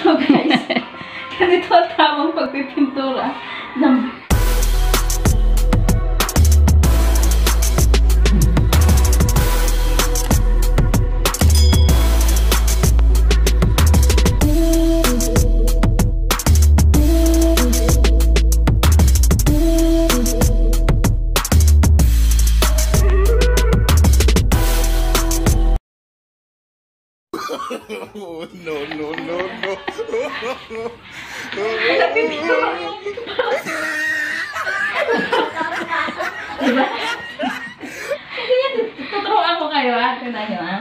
So guys, ganito ang tamang pagpipintura ng Oh, no, no, no, no. Diba? Tuturuan ko kayo ha. Tignan nyo ha.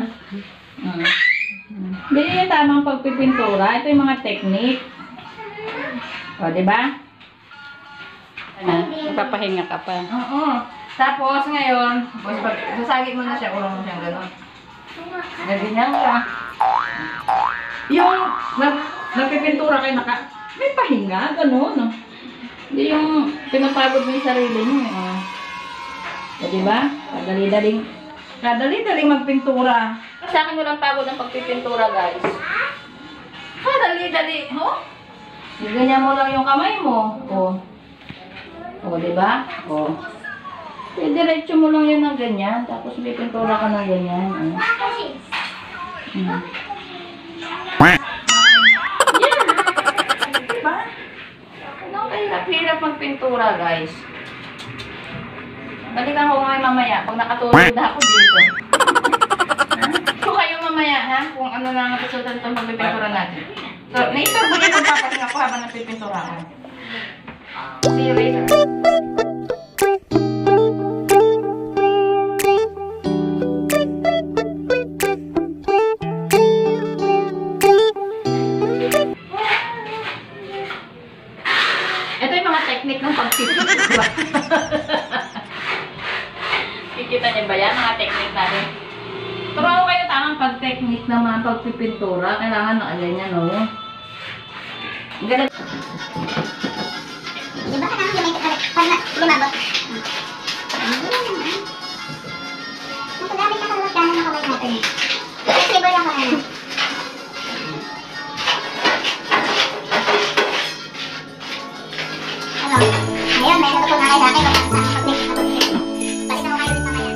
Ganyan yung tamang pagpipintura. Ito yung mga technique. O, diba? Ano? Ipapahinga ka pa. Oo. Tapos ngayon, sasagit mo na siya. Urong mo siyang gano'n. Ganyan ka. Yung nagpipintura kayo may pahinga, gano'n. Hindi yung pinapagod mo yung sarili mo. O, diba? Kadali-daling magpintura. Sa akin walang pagod ng pagpipintura, guys. Kadali-dali. Oh? Ganyan mo lang yung kamay mo. O, diba? O. Diretso mo lang yan ng ganyan. Tapos may pintura ka ng ganyan. Yan. Diba? Ano kahirap magpintura, guys? Balikan ko ngayon mamaya. Pag nakatulog na ako dito. So kayo mamaya, ha? Kung ano na ang resulta itong pagpipintura natin. So, naistorbo niya kung papating ako habang nagpipintura ka. See you later. Technique ng pagpipintura. Kikita niyo ba yan? Mga technique natin. Turuan ko kayo tamang pag-technique ng mga pagpipintura. Kailangan na ganyan, no? Ang ganda. Diba ka naman lumabot? Nakagamit na kalawat ka na nakawal natin. Flexible lang ko na. Ngayon, may natutunan kayo sa akin. Balik na ko kayo ulit mamaya.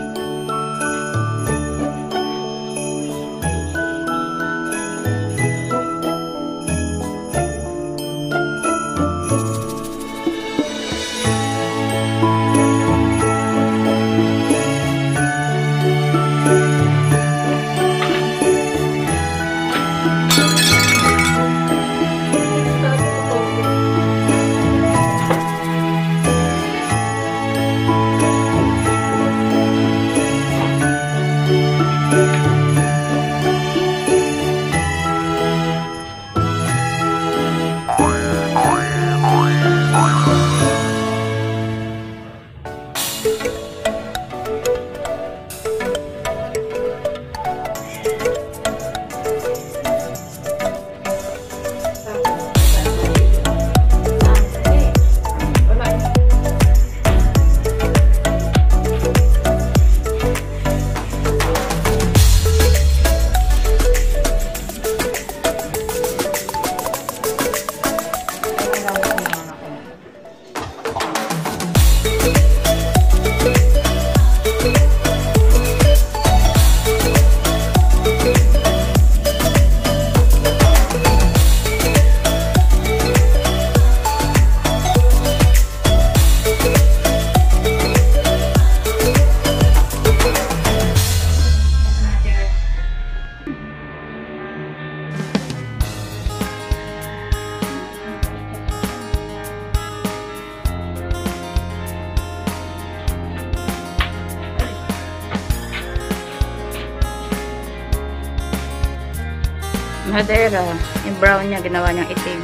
Madera, yung brown niya, ginawa niyang itim.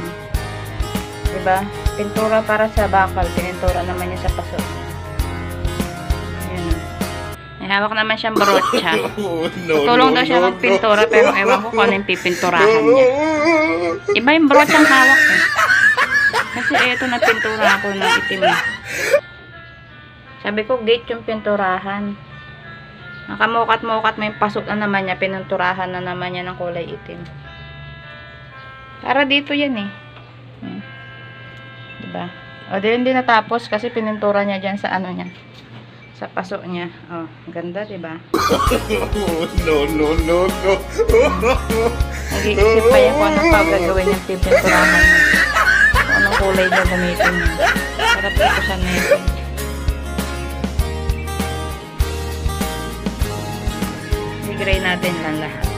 Diba? Pintura para sa bakal, pinintura naman niya sa paso. Ayan. May hawak naman siyang brocha. Tutulong daw siya magpintura, pero ewan ko kung ano yung pipinturahan niya. Iba yung brocha ang hawak eh. Kasi eto na pintura ako ng itim. Sabi ko, gate yung pinturahan. Nakamukat-mukat, may pasok na naman niya, pinunturahan na naman niya ng kulay itim. Para dito yan eh. Diba? O, hindi natapos kasi pinintura niya dyan sa ano niya. Sa pasok niya. O, ganda, diba? No, no, no, no. Nag-iisip pa yan kung anong pagagawin niyang pipinturahan niya. Kung anong kulay niya gamitin niya. Sarap dito siya na ito. I-gray natin lang lahat.